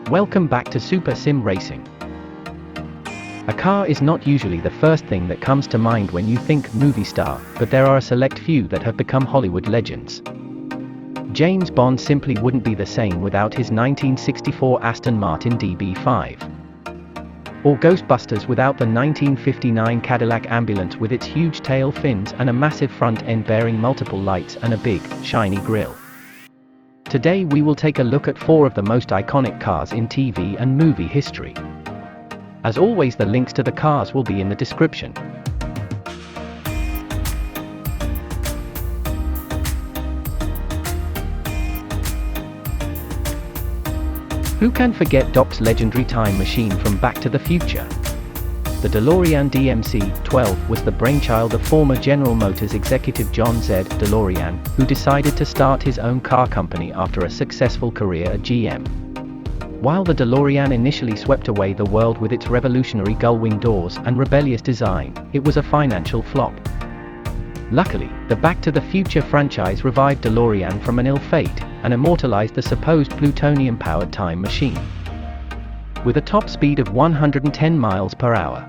Welcome back to Super Sim Racing. A car is not usually the first thing that comes to mind when you think movie star, but there are a select few that have become Hollywood legends. James Bond simply wouldn't be the same without his 1964 Aston Martin DB5. Or Ghostbusters without the 1959 Cadillac ambulance with its huge tail fins and a massive front end bearing multiple lights and a big, shiny grille. Today we will take a look at 4 of the most iconic cars in TV and movie history. As always, the links to the cars will be in the description. Who can forget Doc's legendary time machine from Back to the Future? The DeLorean DMC 12 was the brainchild of former General Motors executive John Z. DeLorean, who decided to start his own car company after a successful career at GM. While the DeLorean initially swept away the world with its revolutionary gull-wing doors and rebellious design, it was a financial flop. Luckily, the Back to the Future franchise revived DeLorean from an ill fate, and immortalized the supposed plutonium-powered time machine. With a top speed of 110 miles per hour.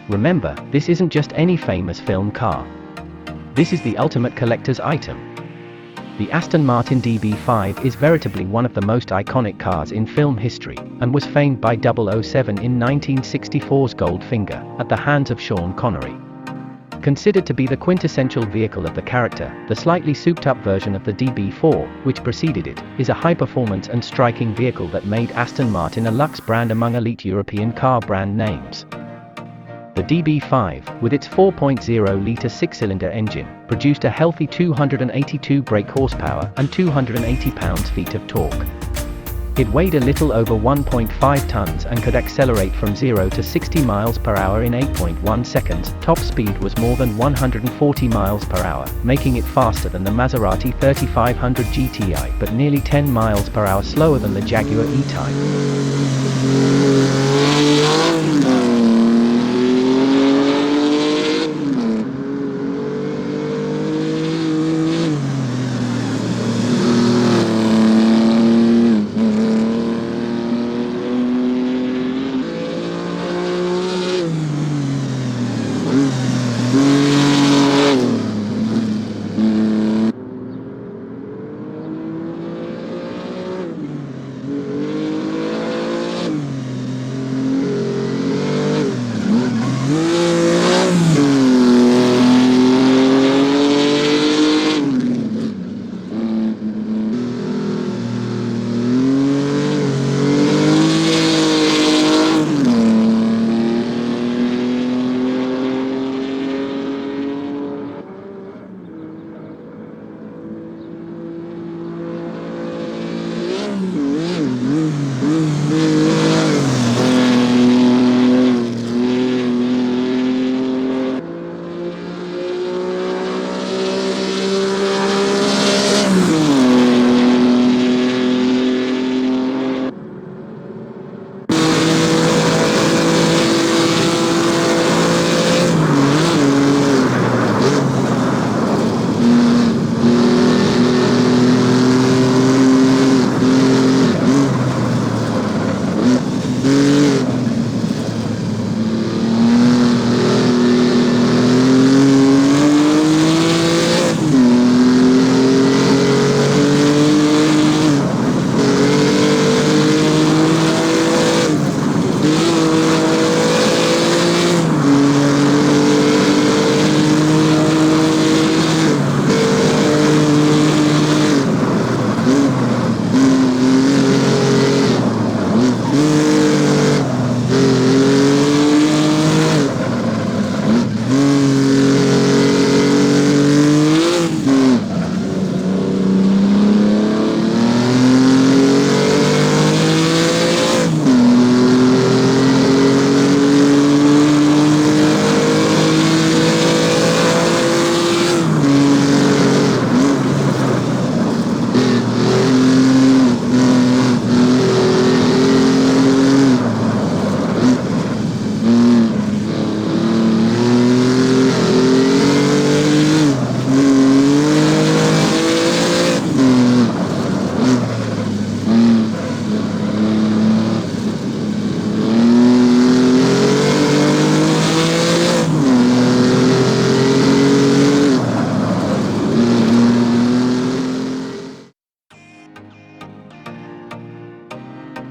Remember, this isn't just any famous film car. This is the ultimate collector's item. The Aston Martin DB5 is veritably one of the most iconic cars in film history, and was famed by 007 in 1964's Goldfinger, at the hands of Sean Connery. Considered to be the quintessential vehicle of the character, the slightly souped-up version of the DB4, which preceded it, is a high-performance and striking vehicle that made Aston Martin a luxe brand among elite European car brand names. The DB5, with its 4.0-litre six-cylinder engine, produced a healthy 282 brake horsepower and 280 pounds-feet of torque. It weighed a little over 1.5 tons and could accelerate from 0 to 60 miles per hour in 8.1 seconds. Top speed was more than 140 miles per hour, making it faster than the Maserati 3500 GTI but nearly 10 miles per hour slower than the Jaguar E-Type.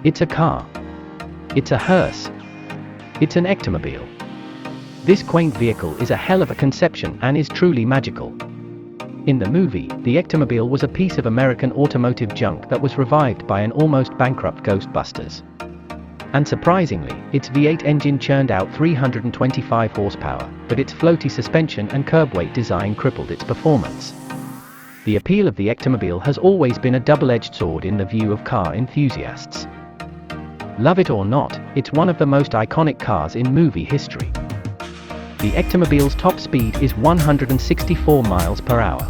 It's a car. It's a hearse. It's an Ectomobile. This quaint vehicle is a hell of a conception and is truly magical. In the movie, the Ectomobile was a piece of American automotive junk that was revived by an almost bankrupt Ghostbusters. And surprisingly, its V8 engine churned out 325 horsepower, but its floaty suspension and curb weight design crippled its performance. The appeal of the Ectomobile has always been a double-edged sword in the view of car enthusiasts. Love it or not, it's one of the most iconic cars in movie history. The Ectomobile's top speed is 164 miles per hour.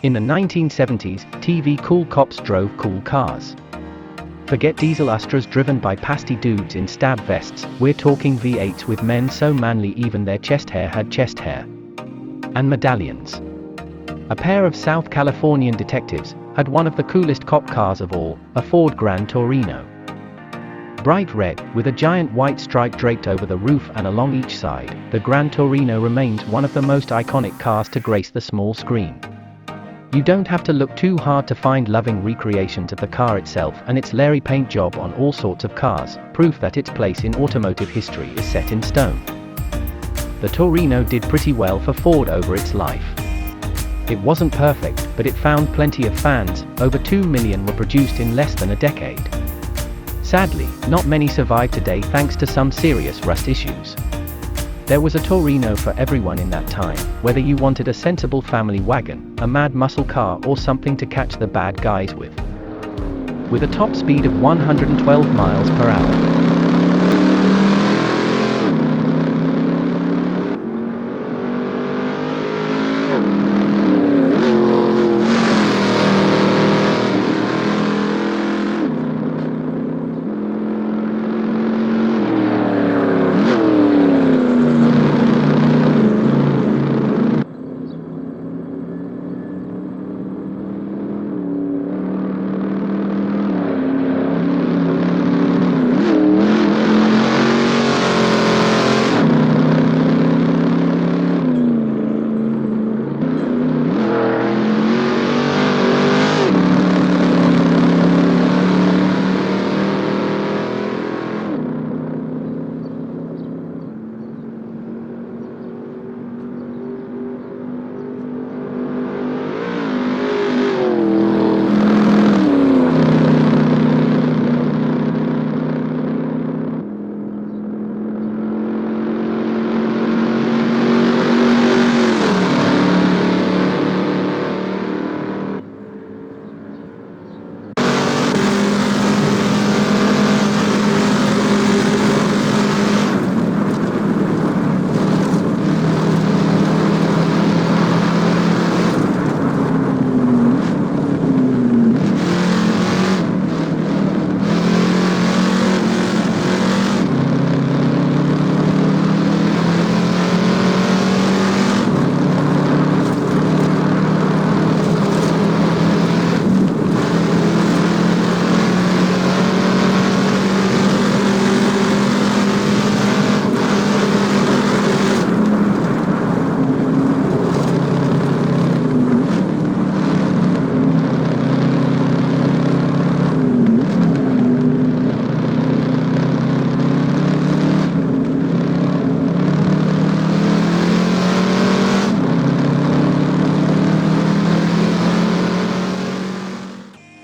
In the 1970s, TV cool cops drove cool cars. Forget diesel Astras driven by pasty dudes in stab vests, we're talking V8s with men so manly even their chest hair had chest hair. And medallions. A pair of South Californian detectives had one of the coolest cop cars of all, a Ford Gran Torino. Bright red, with a giant white stripe draped over the roof and along each side, the Gran Torino remains one of the most iconic cars to grace the small screen. You don't have to look too hard to find loving recreations of the car itself and its Larry paint job on all sorts of cars, proof that its place in automotive history is set in stone. The Torino did pretty well for Ford over its life. It wasn't perfect, but it found plenty of fans. Over 2 million were produced in less than a decade. Sadly, not many survive today thanks to some serious rust issues. There was a Torino for everyone in that time, whether you wanted a sensible family wagon, a mad muscle car or something to catch the bad guys with. With a top speed of 112 miles per hour.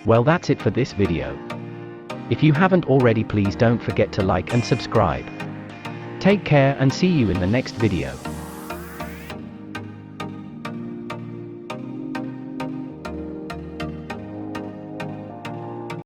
Well, that's it for this video. If you haven't already, please don't forget to like and subscribe. Take care and see you in the next video.